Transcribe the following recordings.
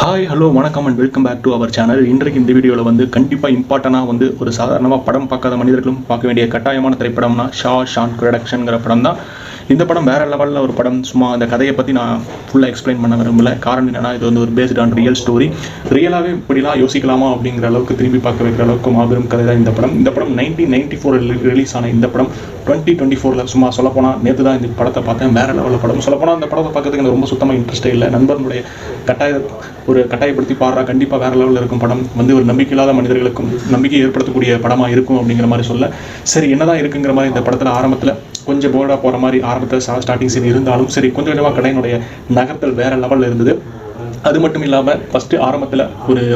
Hi hello வணக்கம் and welcome back to our channel. இன்றைக்கு இந்த வீடியோவில் வந்து கண்டிப்பாக இம்பார்ட்டனாக வந்து ஒரு சாதாரணமாக படம் பார்க்காத மனிதர்களும் பார்க்க வேண்டிய கட்டாயமான திரைப்படம்னா ஷாஷாங்க் ரிடெம்ப்ஷன்ங்கிற படம் தான். இந்த படம் வேறு லெவலில் ஒரு படம். சும்மா அந்த கதையை பற்றி நான் ஃபுல்லாக எக்ஸ்பிளைன் பண்ண விரும்பல. காரணம் என்னென்னா, இது வந்து ஒரு பேஸ்ட் ஆன் ரியல் ஸ்டோரி. ரியலாகவே இப்படிலாம் யோசிக்கலாமா அப்படிங்கிற அளவுக்கு திரும்பி பார்க்க வைக்கிற அளவுக்கு மாபெரும் கதை தான் இந்த படம். இந்த படம் 1994 ரிலீஸ் ஆன இந்த படம் 2024 சும்மா சொல்லப்போனால் நேற்று தான் இந்த படத்தை பார்த்தேன். வேறு லெவலில் படம். சொல்லப்போனால் அந்த படத்தை பார்க்கறதுக்கு எனக்கு ரொம்ப சுத்தமாக இன்ட்ரெஸ்ட்டே இல்லை. நண்பர்களுடைய கட்டாயப்படுத்தி பாடுறா கண்டிப்பாக வேறு லெவலில் இருக்கும் படம். வந்து ஒரு நம்பிக்கையில்லாத மனிதர்களுக்கும் நம்பிக்கை ஏற்படுத்தக்கூடிய படமாக இருக்கும் அப்படிங்கிற மாதிரி சொல்ல. சரி, என்னதான் இருக்குங்கிற மாதிரி இந்த படத்தில் ஆரம்பத்தில் கொஞ்சம் போர்டாக போகிற மாதிரி ஆரம்பத்தில் ஸ்டார்டிங் சீன் இருந்தாலும் சரி, கொஞ்சம் கொஞ்சமாக கடையினுடைய நகர்த்தல் வேறு லெவலில் இருந்தது. அது மட்டும் இல்லாமல் ஃபஸ்ட்டு ஆரம்பத்தில்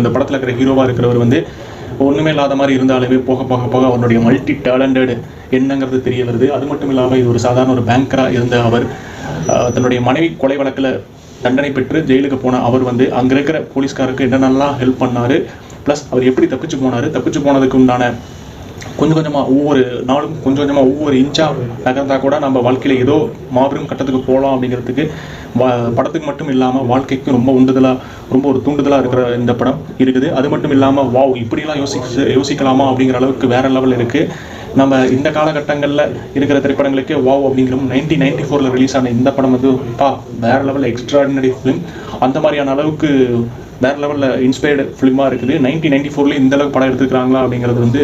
இந்த படத்தில் இருக்கிற ஹீரோவாக இருக்கிறவர் வந்து ஒன்றுமே இல்லாத மாதிரி இருந்தாலுமே போக போக போக அவருடைய மல்டி டேலண்டட் என்னங்கிறது தெரிய வருது. அது மட்டும் இல்லாமல் இது ஒரு சாதாரண ஒரு பேங்கராக இருந்த அவர் தன்னுடைய மனைவி கொலை வழக்கில் தண்டனை பெற்று ஜெயிலுக்கு போன அவர் வந்து அங்கே இருக்கிற போலீஸ்காருக்கு என்னென்னலாம் ஹெல்ப் பண்ணார், ப்ளஸ் அவர் எப்படி தப்பிச்சு போனதுக்கு உண்டான கொஞ்சம் கொஞ்சமாக ஒவ்வொரு நாளும் கொஞ்சம் கொஞ்சமாக ஒவ்வொரு இன்ச்சாக நகர்ந்தால் கூட நம்ம வாழ்க்கையில் ஏதோ மாபெரும் கட்டத்துக்கு போகலாம் அப்படிங்கிறதுக்கு படத்துக்கு மட்டும் இல்லாமல் வாழ்க்கைக்கும் ரொம்ப ஒரு தூண்டுதலாக இருக்கிற இந்த படம் இருக்குது. அது மட்டும் இல்லாமல் இப்படிலாம் யோசிக்கலாமா அப்படிங்கிற அளவுக்கு வேறு லெவல் இருக்குது. நம்ம இந்த காலகட்டங்களில் இருக்கிற திரைப்படங்களுக்கே அப்படிங்கிற 1994 ரிலீஸ் ஆன இந்த படம் வந்து வேறு லெவலில் எக்ஸ்ட்ராடினரி ஃபிலிம். அந்த மாதிரியான அளவுக்கு வேறு லெவலில் இன்ஸ்பயர்டு ஃபிலிமாக இருக்குது. 1994 இந்த அளவுக்கு படம் எடுத்துக்கிறாங்களா அப்படிங்கிறது வந்து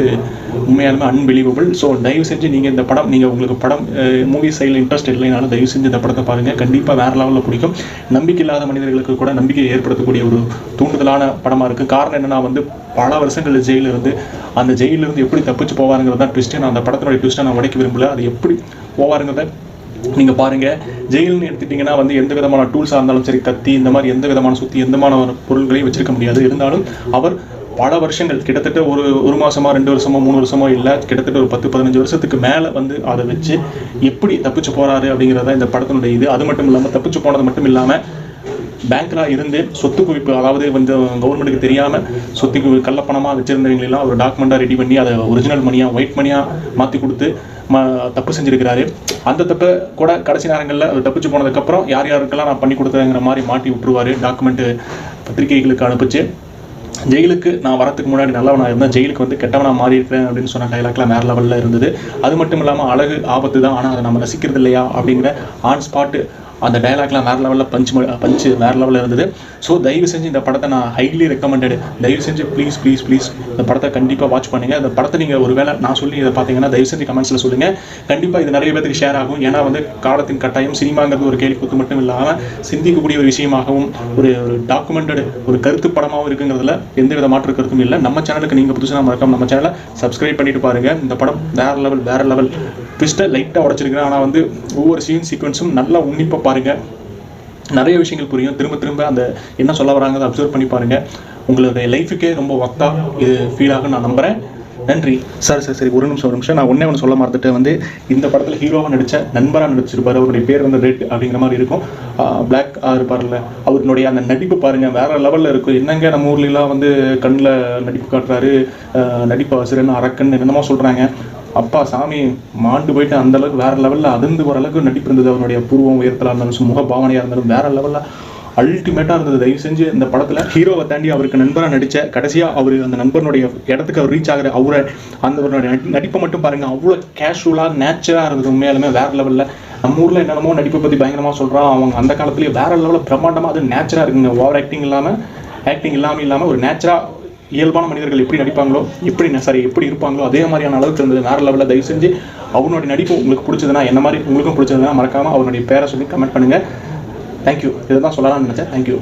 உண்மையாலுமே அன்பிலீவபிள். ஸோ தயவு செஞ்சு நீங்கள் இந்த படம் உங்களுக்கு மூவி சைடில் இன்ட்ரெஸ்ட் இல்லைனாலும் தயவு செஞ்சு இந்த படத்தை பாருங்கள். கண்டிப்பாக வேறு லெவலில் பிடிக்கும். நம்பிக்கை இல்லாத மனிதர்களுக்கு கூட நம்பிக்கையை ஏற்படுத்தக்கூடிய ஒரு தூண்டுதலான படமாக இருக்குது. காரணம் என்னென்னா, வந்து பல வருஷங்கள் ஜெயிலிருந்து அந்த ஜெயிலிருந்து எப்படி தப்பிச்சு போவாருங்கிறது தான் ட்விஸ்ட்டு. நான் அந்த படத்தினுடைய ட்விஸ்ட்டை நான் உடைக்க விரும்பல. அது எப்படி போவாருங்கிறத நீங்கள் பாருங்கள். ஜெயில்னு எடுத்துட்டிங்கன்னா வந்து எந்த விதமான டூல்ஸாக இருந்தாலும் சரி, கத்தி இந்த மாதிரி எந்த விதமான சுற்றி எந்த பொருள்களையும் வச்சிருக்க முடியாது. இருந்தாலும் அவர் பல வருஷங்கள் கிட்டத்தட்ட ஒரு மாதமோ 2 வருஷமோ 3 வருஷமோ இல்லை, கிட்டத்தட்ட ஒரு 10-15 வருஷத்துக்கு மேலே வந்து அதை வச்சு எப்படி தப்பிச்சு போகிறாரு அப்படிங்கிறத இந்த படத்தினுடைய இது. அது மட்டும் இல்லாமல் தப்பிச்சு போனது மட்டும் இல்லாமல் பேங்க்லாம் இருந்து சொத்து குவிப்பு, அதாவது வந்து கவர்மெண்ட்டுக்கு தெரியாமல் சொத்து கள்ளப்பணமாக வச்சுருந்தவங்களெல்லாம் ஒரு டாக்குமெண்ட்டாக ரெடி பண்ணி அதை ஒரிஜினல் மணியாக ஒயிட் மணியாக மாற்றி கொடுத்து தப்பு செஞ்சுருக்கிறாரு. அந்த தப்பை கூட கடைசி நேரங்களில் அவர் தப்பிச்சு போனதுக்கப்புறம் யாருக்கெல்லாம் நான் பண்ணி கொடுத்தேங்கிற மாதிரி மாட்டி விட்டுருவார். டாக்குமெண்ட்டு பத்திரிகைகளுக்கு அனுப்பிச்சு ஜெயிலுக்கு நான் வரத்துக்கு முன்னாடி நல்லவனாக இருந்தேன், ஜெயிலுக்கு வந்து கெட்டவனாக மாறி இருக்கிறேன் அப்படின்னு சொன்ன டைலாக்லாம் வேறு லெவலில் இருந்தது. அது மட்டும் இல்லாமல் அழகு ஆபத்து தான், ஆனால் அதை நம்ம ரசிக்கிறது இல்லையா அப்படிங்கிற ஆன் ஸ்பாட்டு அந்த டைலாக்லாம் வேறு லெவலில் பஞ்சு வேறு லெவலில் இருந்தது. ஸோ தயவு செஞ்சு இந்த படத்தை நான் ஹைலி ரெக்கமெண்டடு. தயவு செஞ்சு ப்ளீஸ் இந்த படத்தை கண்டிப்பாக வாட்ச் பண்ணுங்கள். இந்த படத்தை நீங்கள் ஒரு வேளை நான் சொல்லி இதை பார்த்தீங்கன்னா தயவு செஞ்சு கமெண்ட்ஸில் சொல்லுங்கள். கண்டிப்பாக இது நிறைய பேருக்கு ஷேர் ஆகும். ஏன்னா வந்து காலத்தின் கட்டாயம் சினிமாங்கிறது ஒரு கேள்வி கூத்து மட்டும் இல்லாமல் சிந்திக்கக்கூடிய ஒரு விஷயமாகவும் ஒரு டாக்குமெண்டடு ஒரு கருத்து படமாகவும் இருக்குங்கிறதுல எந்தவித மாற்று கருத்தும் இல்லை. நம்ம சேனலுக்கு நீங்கள் புதுசாக மறக்காம நம்ம சேனலை சப்ஸ்கிரைப் பண்ணிட்டு பாருங்கள். இந்த படம் வேறு லெவல் ட்விஸ்ட்டை லைட்டாக உடச்சிருக்கிறேன். ஆனால் வந்து ஒவ்வொரு சீக்வன்ஸும் நல்லா உன்னிப்பாக பாருங்கள். நிறைய விஷயங்கள் புரியும். திரும்ப அந்த என்ன சொல்ல வராங்க அப்சர்வ் பண்ணி பாருங்கள். உங்களுடைய லைஃபுக்கே ரொம்ப ஒர்த்தாக இது ஃபீல் ஆகும் நான் நம்புகிறேன். நன்றி. சரி, ஒரு நிமிஷம். நான் ஒன்றே சொல்ல மறந்துட்டு வந்து இந்த படத்தில் ஹீரோவாக நண்பராக நடிச்சிருப்பார். அவருடைய பேர் வந்து ரெட் அப்படிங்கிற மாதிரி இருக்கும். பிளாக் இருப்பார்ல, அவருடைய அந்த நடிப்பு பாருங்கள், வேறு லெவலில் இருக்கும். என்னங்க நம்ம ஊர்லாம் வந்து கண்ணில் நடிப்பு காட்டுறாரு, நடிப்பு ஆசிரியர்னு அரக்கன்னு என்னென்னமோ சொல்கிறாங்க. அப்பா சாமி மாண்டு போயிட்டு அந்தளவுக்கு வேறு லெவலில் அதிர்ந்து போகிற அளவுக்கு நடிப்பு இருந்தது. அவருடைய பூர்வம் உயர்த்தலாக இருந்தாலும் முக பாவனையாக இருந்தாலும் வேறு லெவலில் அல்டிமேட்டாக இருந்தது. தயவு செஞ்சு இந்த படத்தில் ஹீரோவை தாண்டி அவருக்கு நண்பராக நடித்த கடைசியாக அவர் அந்த நண்பனுடைய இடத்துக்கு அவர் ரீச் ஆகிற அவருடைய நடிப்பை மட்டும் பாருங்கள். அவ்வளோ கேஷுவலாக நேச்சராக இருந்தது. உண்மையாலுமே வேறு லெவலில் நம்ம ஊரில் என்னென்னமோ நடிப்பை பற்றி பயங்கரமாக சொல்கிறான். அவங்க அந்த காலத்துலேயே வேறு லெவலில் பிரம்மாண்டமாக அது நேச்சராக இருக்குங்க. ஓவர் ஆக்டிங் இல்லாமல் ஒரு நேச்சராக இயல்பான மனிதர்கள் எப்படி நடிப்பாங்களோ எப்படி இருப்பாங்களோ அதே மாதிரியான அளவுக்கு இருந்தது. வேறு லெவலில் தயவு செஞ்சு அவனுடைய நடிப்பு உங்களுக்கு பிடிச்சதுன்னா, என்ன மாதிரி உங்களுக்கும் பிடிச்சதுன்னா மறக்காமல் அவனுடைய பேரை சொல்லி கமெண்ட் பண்ணுங்கள். தேங்க்யூ. இதை தான் சொல்லலாம்னு நினச்சேன். தேங்க்யூ.